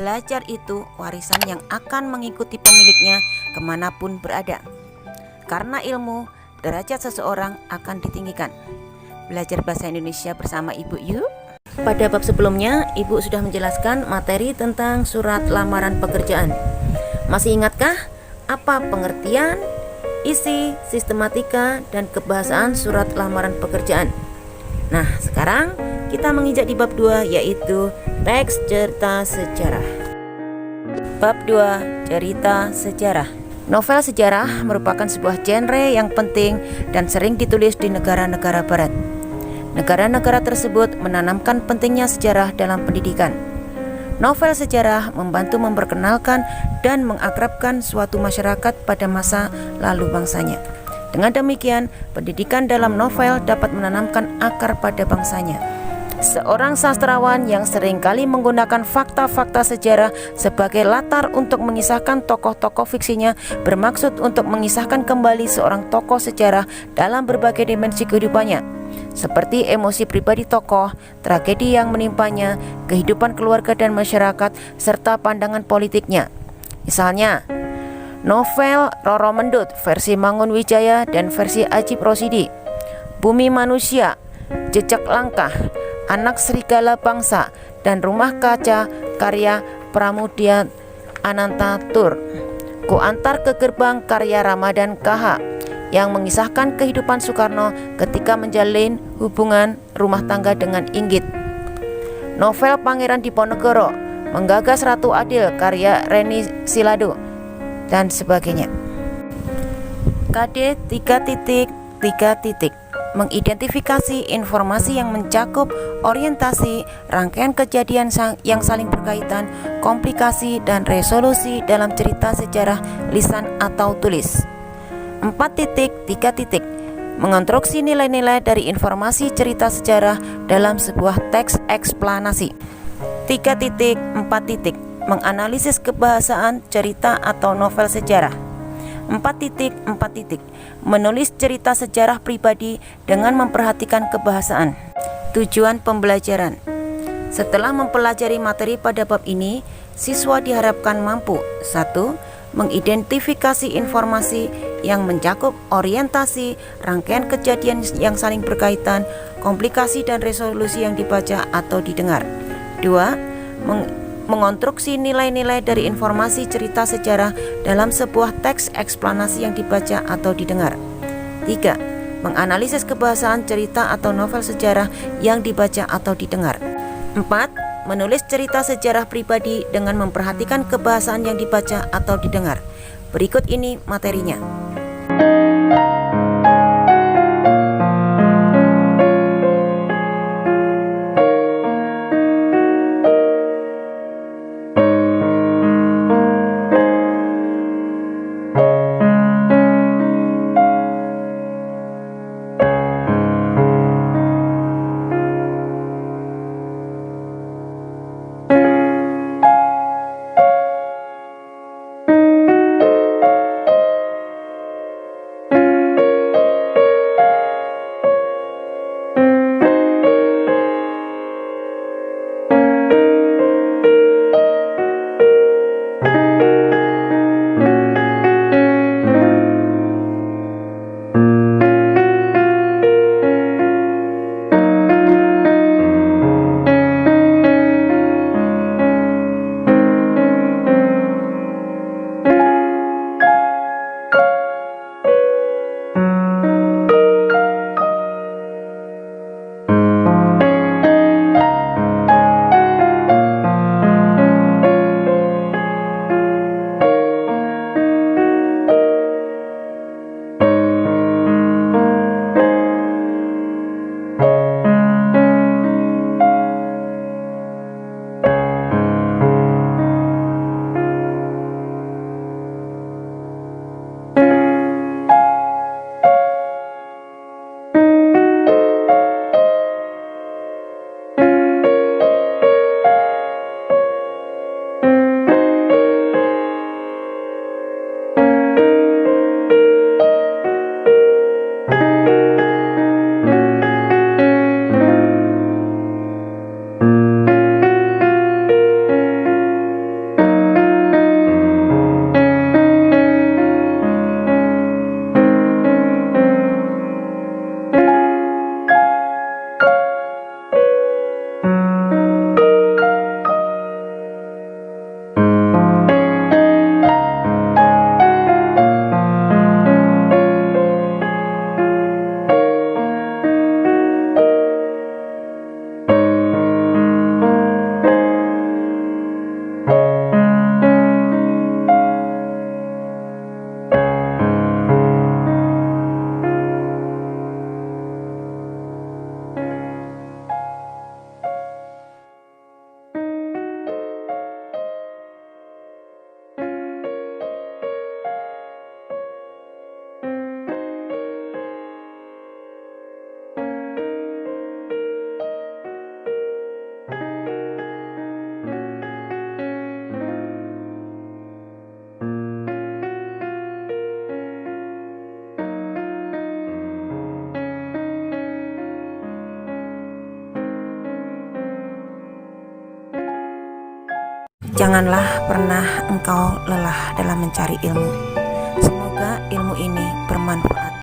Belajar itu warisan yang akan mengikuti pemiliknya kemanapun berada. Karena ilmu, derajat seseorang akan ditinggikan. Belajar bahasa Indonesia bersama Ibu yuk. Pada bab sebelumnya, Ibu sudah menjelaskan materi tentang surat lamaran pekerjaan. Masih ingatkah apa pengertian, isi, sistematika, dan kebahasaan surat lamaran pekerjaan? Nah, sekarang kita menginjak di bab 2, yaitu teks cerita sejarah. Bab 2, cerita sejarah. Novel sejarah merupakan sebuah genre yang penting dan sering ditulis di negara-negara barat. Negara-negara tersebut menanamkan pentingnya sejarah dalam pendidikan. Novel sejarah membantu memperkenalkan dan mengakrabkan suatu masyarakat pada masa lalu bangsanya. Dengan demikian, pendidikan dalam novel dapat menanamkan akar pada bangsanya. Seorang sastrawan yang seringkali menggunakan fakta-fakta sejarah sebagai latar untuk mengisahkan tokoh-tokoh fiksinya bermaksud untuk mengisahkan kembali seorang tokoh sejarah dalam berbagai dimensi kehidupannya, seperti emosi pribadi tokoh, tragedi yang menimpanya, kehidupan keluarga dan masyarakat, serta pandangan politiknya. Misalnya, novel Roro Mendut versi Mangunwijaya dan versi Ajib Rosidi, Bumi Manusia, Jejak Langkah, Anak Serigala Bangsa, dan Rumah Kaca karya Pramudia Anantatur, Ku Antar ke Gerbang karya Ramadan KH, yang mengisahkan kehidupan Soekarno ketika menjalin hubungan rumah tangga dengan Inggit. Novel Pangeran Diponegoro, Menggagas Ratu Adil karya Reni Silado, dan sebagainya. KD 3.3 mengidentifikasi informasi yang mencakup orientasi, rangkaian kejadian yang saling berkaitan, komplikasi, dan resolusi dalam cerita sejarah lisan atau tulis. 4.3 mengonstruksi nilai-nilai dari informasi cerita sejarah dalam sebuah teks eksplanasi. 3.4 menganalisis kebahasaan cerita atau novel sejarah. 4.4 menulis cerita sejarah pribadi dengan memperhatikan kebahasaan. Tujuan pembelajaran. Setelah mempelajari materi pada bab ini, siswa diharapkan mampu 1. Mengidentifikasi informasi yang mencakup orientasi, rangkaian kejadian yang saling berkaitan, komplikasi dan resolusi yang dibaca atau didengar. 2. Mengonstruksi nilai-nilai dari informasi cerita sejarah dalam sebuah teks eksplanasi yang dibaca atau didengar. 3. Menganalisis kebahasaan cerita atau novel sejarah yang dibaca atau didengar. 4. Menulis cerita sejarah pribadi dengan memperhatikan kebahasaan yang dibaca atau didengar. Berikut ini materinya. Janganlah pernah engkau lelah dalam mencari ilmu. Semoga ilmu ini bermanfaat